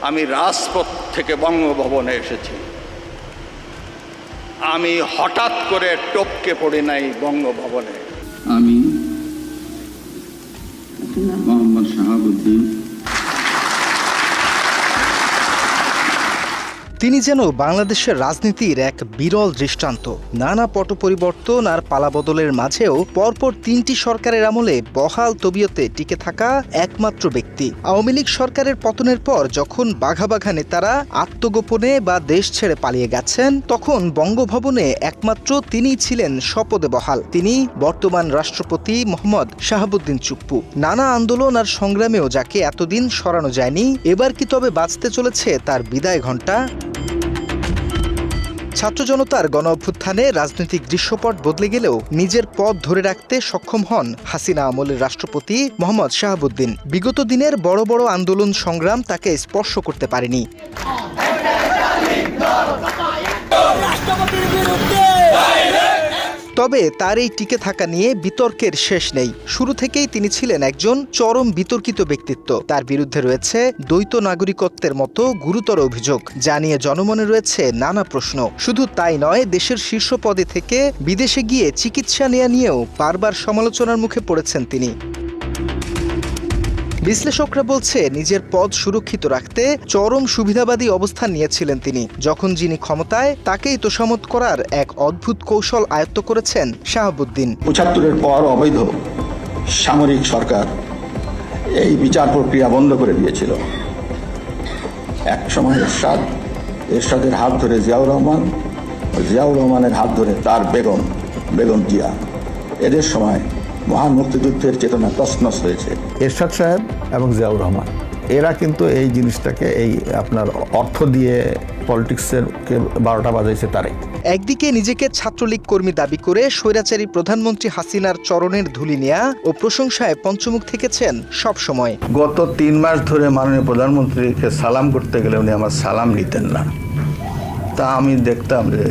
আমি রাজপথ থেকে বঙ্গভবনে এসেছি। আমি হঠাৎ করে টপকে পড়ি নাই বঙ্গভবনে। আমি মোহাম্মদ শাহাবুদ্দিন। তিনি যেন বাংলাদেশের রাজনীতির এক বিরল দৃষ্টান্ত। নানা পট পরিবর্তন আর পালাবদলের মাঝেও পরপর ৩টি সরকারের আমলে বহাল তবিয়তে টিকে থাকা একমাত্র ব্যক্তি। আওয়ামী লীগ সরকারের পতনের পর যখন বাঘা বাঘা নেতারা আত্মগোপনে বা দেশ ছেড়ে পালিয়ে গেছেন, তখন বঙ্গভবনে একমাত্র তিনিই ছিলেন স্বপদে বহাল। তিনি বর্তমান রাষ্ট্রপতি মোহাম্মদ শাহাবুদ্দিন চুপ্পু। নানা আন্দোলন আর সংগ্রামেও যাকে এতদিন সরানো যায়নি, এবার কি তবে বাজতে চলেছে তার বিদায় ঘণ্টা? ছাত্র জনতার গণ অভ্যুত্থানে রাজনৈতিক দৃশ্যপট বদলে গেলেও নিজের পদ ধরে রাখতে সক্ষম হন হাসিনা আমলের রাষ্ট্রপতি মোহাম্মদ শাহাবুদ্দিন। বিগত দিনের বড় বড় আন্দোলন সংগ্রাম তাকে স্পর্শ করতে পারেনি। তবে তার এই টিকে থাকা নিয়ে বিতর্কের শেষ নেই। শুরু থেকেই তিনি ছিলেন একজন চরম বিতর্কিত ব্যক্তিত্ব। তার বিরুদ্ধে রয়েছে দ্বৈত নাগরিকত্বের মতো গুরুতর অভিযোগ, যা নিয়ে জনমনে রয়েছে নানা প্রশ্ন। শুধু তাই নয়, দেশের শীর্ষ পদে থেকে বিদেশে গিয়ে চিকিৎসা নেওয়া নিয়েও বারবার সমালোচনার মুখে পড়েছেন তিনি। বিশ্লেষকরা বলছে, নিজের পদ সুরক্ষিত রাখতে চরম সুবিধাবাদী অবস্থান নিয়েছিলেন তিনি। যখন যিনি ক্ষমতায়, তাকেই তোষামত করার এক অদ্ভুত কৌশল আয়ত্ত করেছেন শাহাবুদ্দিন। ৭৫-এর পর অবৈধ সামরিক সরকার এই বিচার প্রক্রিয়া বন্ধ করে দিয়েছিল। এক সময় এরশাদের হাত ধরে জিয়াউর রহমান, জিয়াউর রহমানের হাত ধরে তার বেগম জিয়া। এদের সময় মহান মুক্তিযুদ্ধের চেতনা তছনছ হয়েছে। এরশাদ সাহেব এবং জিয়াউর রহমান এরা কিন্তু এই জিনিসটাকে এই আপনার অর্থ দিয়ে পলিটিক্সের 12টা বাজাইছে তারাই। একদিকে নিজেকে ছাত্রলীগ কর্মী দাবি করে স্বৈরাচারী প্রধানমন্ত্রী হাসিনার চরণের ধুলি নেয়া ও প্রশংসায় পঞ্চমুখ থেকেছেন সব সময়। গত 3 মাস ধরে মাননীয় প্রধানমন্ত্রীকে সালাম করতে গেলে উনি আমার সালাম নিতেন না। তা আমি দেখতাম যে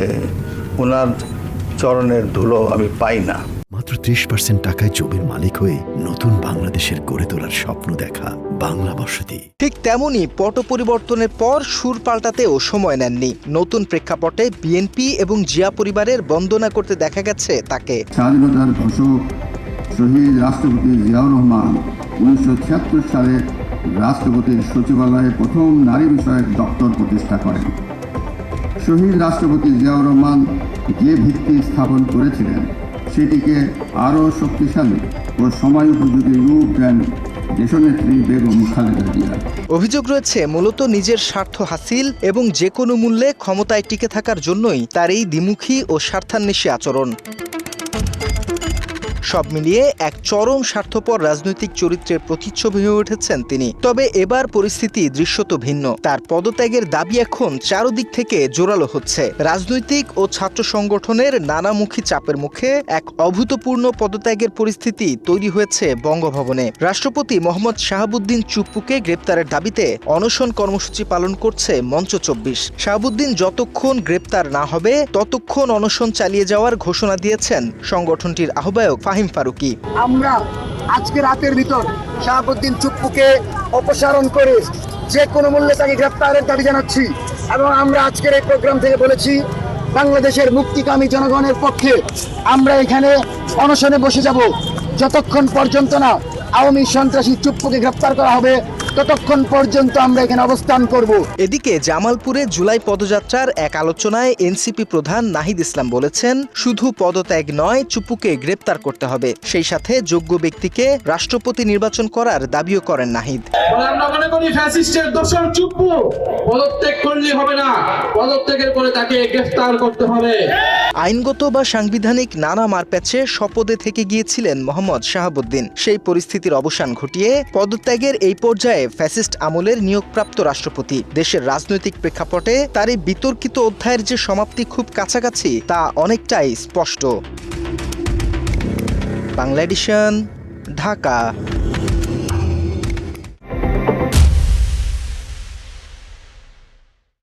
ওনার চরণের ধুলো আমি পাই না। মাত্র 30% টাকায় জমির মালিক হয়ে নতুন বাংলাদেশের গড়ে তোলার স্বপ্ন দেখা বাংলা বসতি। ঠিক তেমনই পট পরিবর্তনের পর সুর পাল্টাতেও সময় নেননি। নতুন প্রেক্ষাপটে বিএনপি এবং জিয়া পরিবারের বন্দনা করতে দেখা গেছে তাকে। স্বাধীনতার ঘোষক শহীদ রাষ্ট্রপতি জিয়াউর রহমান 1976 সালে রাষ্ট্রপতির সচিবালয়ে প্রথম নারী বিষয়ক দপ্তর প্রতিষ্ঠা করেন। শহীদ রাষ্ট্রপতি জিয়াউর রহমান যে ভিত্তি স্থাপন করেছিলেন, সেটিকে আরও শক্তিশালী ও সময় উপযোগী রূপ দেন দেশনেত্রী বেগম খালেদা জিয়া। অভিযোগ রয়েছে মূলত নিজের স্বার্থ হাসিল এবং যে কোনো মূল্যে ক্ষমতায় টিকে থাকার জন্যই তার এই দ্বিমুখী ও স্বার্থান্বেষী আচরণ। সব মিলিয়ে এক চরম স্বার্থপর রাজনৈতিক চরিত্রের প্রতিচ্ছবি হয়ে উঠেছেন তিনি। তবে এবার পরিস্থিতি দৃশ্যত ভিন্ন। তার পদত্যাগের দাবি এখন চারদিক থেকে জোরালো হচ্ছে। রাজনৈতিক ও ছাত্র সংগঠনের নানামুখী চাপের মুখে এক অভূতপূর্ণ পদত্যাগের পরিস্থিতি তৈরি হয়েছে বঙ্গভবনে। রাষ্ট্রপতি মোহাম্মদ শাহাবুদ্দিন চুপ্পুকে গ্রেপ্তারের দাবিতে অনশন কর্মসূচি পালন করছে মঞ্চ 24। শাহাবুদ্দিন যতক্ষণ গ্রেপ্তার না হবে ততক্ষণ অনশন চালিয়ে যাওয়ার ঘোষণা দিয়েছেন সংগঠনটির আহ্বায়ক ফাহিম ফারুকি। আমরা আজকে রাতের ভিতর শাহাবুদ্দিন চুপ্পুকে অপসারণ করে যে কোনো মূল্যে তাকে গ্রেপ্তারের দাবি জানাচ্ছি এবং আমরা আজকের এই প্রোগ্রাম থেকে বলেছি, বাংলাদেশের মুক্তিকামী জনগণের পক্ষে আমরা এখানে অনশনে বসে যাব যতক্ষণ পর্যন্ত না আওয়ামী সন্ত্রাসী চুপ্পুকে গ্রেপ্তার করা হবে, ততক্ষণ পর্যন্ত আমরা এখানে অবস্থান করব। এদিকে জামালপুরে জুলাই পদযাত্রার এক আলোচনায় এনসিপি প্রধান নাহিদ ইসলাম বলেছেন, শুধু পদত্যাগ নয়, চুপ্পুকে গ্রেপ্তার করতে হবে। সেই সাথে যোগ্য ব্যক্তিকে রাষ্ট্রপতি নির্বাচন করার দাবিও করেন নাহিদ। আমরা মনে করি ফ্যাসিস্টের দোসর চুপ্পু পদত্যাগ করলে হবে না, পদত্যাগের পরে তাকে গ্রেফতার করতে হবে। আইনগত বা সাংবিধানিক নানা মারপ্যাচে স্বপদে থেকে গিয়েছিলেন মোহাম্মদ শাহাবুদ্দিন। সেই পরিস্থিতির অবসান ঘটিয়ে পদত্যাগের এই পর্যায়ে ফ্যাসিস্ট আমলের নিয়োগপ্রাপ্ত রাষ্ট্রপতি। দেশের রাজনৈতিক প্রেক্ষাপটে তার এই বিতর্কিত অধ্যায়ের যে সমাপ্তি খুব কাছাকাছি, তা অনেকটাই স্পষ্ট। বাংলা এডিশন, ঢাকা।